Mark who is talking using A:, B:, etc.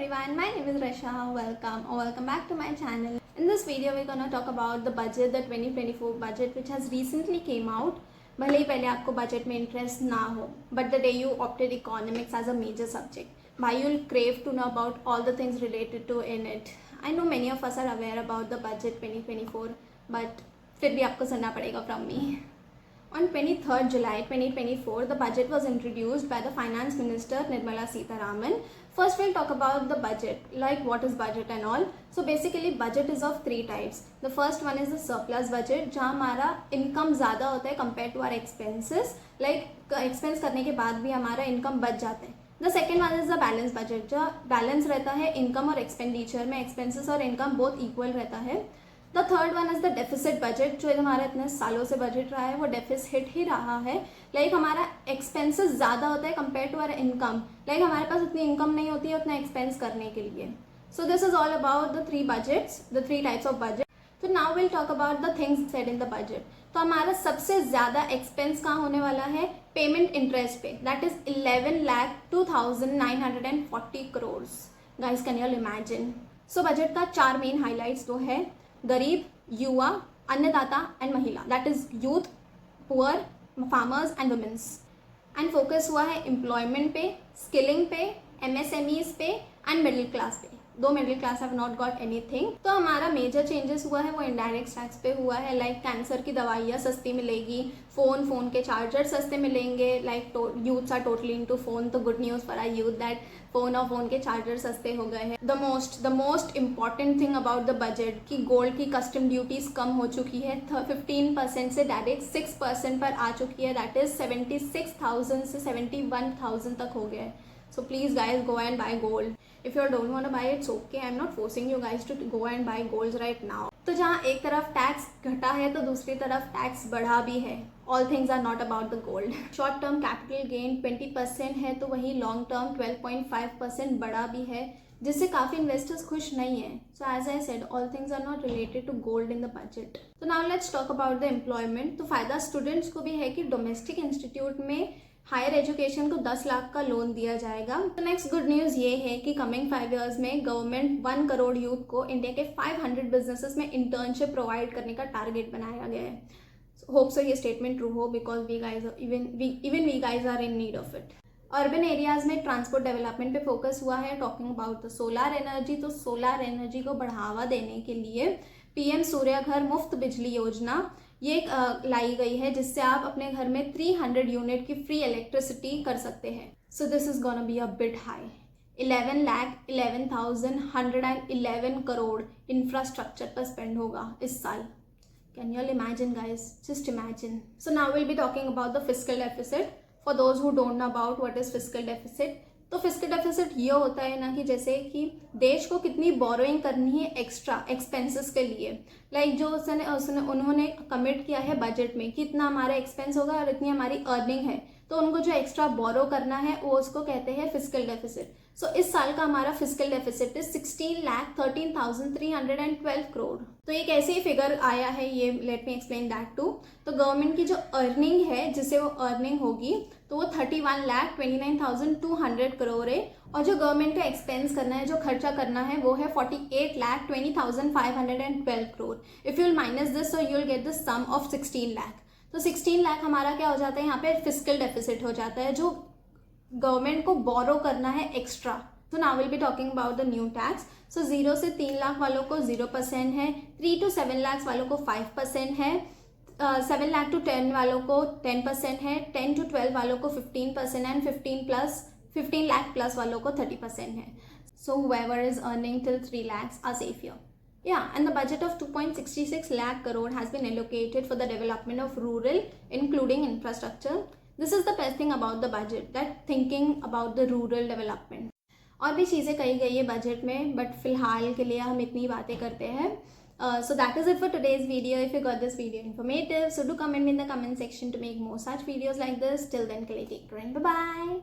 A: everyone, my name is Rasha. Welcome back to my channel. In this video we're gonna talk about the budget, the 2024 budget which has recently came out. भले ही पहले आपको budget में interest ना हो, but the day you opted economics as a major subject, why you'll crave to know about all the things related to in it. I know many of us are aware about the budget 2024, but फिर भी आपको सुनना पड़ेगा from me. On 23rd July 2024, the budget was introduced by the Finance Minister Nirmala Sitharaman. First, we'll talk about the budget, like what is budget and all. So basically, budget is of three types. The first one is the surplus budget, जहाँ हमारा income ज़्यादा होता है compared to our expenses. Like expense करने के बाद भी हमारा income बच जाता है. The second one is the balance budget, जहाँ balance रहता है income और expenditure में, expenses और income both equal रहता है. The third one is the deficit budget, जो हमारा इतने सालों से बजट रहा है वो डेफिसिट ही रहा है. लाइक हमारा एक्सपेंसेस ज़्यादा होता है compare to our income. Like हमारे पास उतनी इनकम नहीं होती है उतना एक्सपेंस करने के लिए. So this is all about the three budgets, the three types of budget. तो now will talk about the things said in the budget. तो हमारा सबसे ज़्यादा एक्सपेंस कहाँ होने वाला है? पेमेंट इंटरेस्ट पे, that is 11,02,940 crore. Guys can you imagine? So budget का चार मेन हाईलाइट्स तो है: गरीब, युवा, अन्नदाता एंड महिला, that is youth, poor, farmers and womens. And focus हुआ है एम्प्लॉयमेंट पे, स्किलिंग पे, एमएसएमईज पे एंड मिडिल क्लास पे. दो middle class have not got anything. तो हमारा मेजर चेंजेस हुआ है वो इनडायरेक्ट टैक्स पे हुआ है. लाइक कैंसर की दवाइयाँ सस्ती मिलेगी, फोन के चार्जर सस्ते मिलेंगे. Like youths are totally into phone, तो good news for our youth that phone के चार्जर सस्ते हो गए हैं. The most important thing about the budget कि गोल्ड की कस्टम ड्यूटीज कम हो चुकी है. 15% से डायरेक्ट 6% पर आ चुकी है. दैट इज 76,000 से 71,000 तक हो गया है. So please guys go and buy gold. If you don't want to buy it's okay. I'm not forcing you guys to go and buy golds right now. तो जहाँ एक तरफ टैक्स घटा है तो दूसरी तरफ टैक्स बढ़ा भी है. All things are not about the gold. Short term capital gain 20% है तो वही लॉन्ग टर्म 12.5% बढ़ा भी है, जिससे काफ़ी इन्वेस्टर्स खुश नहीं है. So as I said all things are not related to gold in the budget. तो now let's talk about the employment. तो फायदा स्टूडेंट्स को भी है कि डोमेस्टिक इंस्टीट्यूट में हायर एजुकेशन को 10 लाख का लोन दिया जाएगा. तो नेक्स्ट गुड न्यूज़ ये है कि कमिंग 5 इयर्स में गवर्नमेंट 1 करोड़ यूथ को इंडिया के 500 बिजनेसेस में इंटर्नशिप प्रोवाइड करने का टारगेट बनाया गया है. होप सो ये स्टेटमेंट ट्रू हो, because we guys are in need of it. Urban areas में ट्रांसपोर्ट डेवलपमेंट पे फोकस हुआ है. Talking about the solar energy, तो सोलार एनर्जी को बढ़ावा देने के लिए पीएम सूर्य घर मुफ्त बिजली योजना ये लाई गई है, जिससे आप अपने घर में 300 यूनिट की फ्री इलेक्ट्रिसिटी कर सकते हैं. सो this is gonna be a bit high. 11,11,111 crore infrastructure पर स्पेंड होगा इस साल. Can you all imagine guys? Just imagine. So now we'll be talking about the fiscal deficit. For those who don't know about what is fiscal deficit, तो fiscal deficit ये होता है ना कि जैसे कि देश को कितनी बोरोइंग करनी है एक्स्ट्रा एक्सपेंसेस के लिए. लाइक जो उन्होंने कमिट किया है बजट में कि इतना हमारा एक्सपेंस होगा और इतनी हमारी अर्निंग है, तो उनको जो एक्स्ट्रा बोरो करना है वो उसको कहते हैं फिस्कल डेफिसिट. सो इस साल का हमारा फिस्कल डेफिसिट इज 16,13,312 करोड़. तो एक ऐसे ही फिगर आया है, ये let me explain that too. तो गवर्नमेंट की जो अर्निंग है, जिससे वो अर्निंग होगी, तो वो 31,29,200 करोड़ है. और जो गवर्नमेंट का एक्सपेंस करना है, जो खर्चा करना है, वो है 48,20,512 crore. If you will minus this so you will get the sum of 16 lakh. तो 16 लाख हमारा क्या हो जाता है यहाँ पे? फिस्कल डेफिसिट हो जाता है, जो गवर्नमेंट को बोरो करना है एक्स्ट्रा. तो now will be talking about the new tax. So 0 से 3 लाख वालों को 0% है, 3 to 7 लाख वालों को 5% है, 7 लाख to 10 वालों को 10% है, 10 to 12 वालों को 15% एंड 15 लाख प्लस वालों को 30% है. सो whoever is earning till 3 lakhs are safe here. Yeah, and the budget of 2.66 lakh crore has been allocated for the development of rural, including infrastructure. This is the best thing about the budget, that thinking about the rural development. और भी चीज़ें कही गई है budget में, but फिलहाल के लिए हम इतनी बातें करते हैं. So that is it for today's video. If you got this video informative, so do comment me in the comment section to make more such videos like this. Till then, take care and bye bye.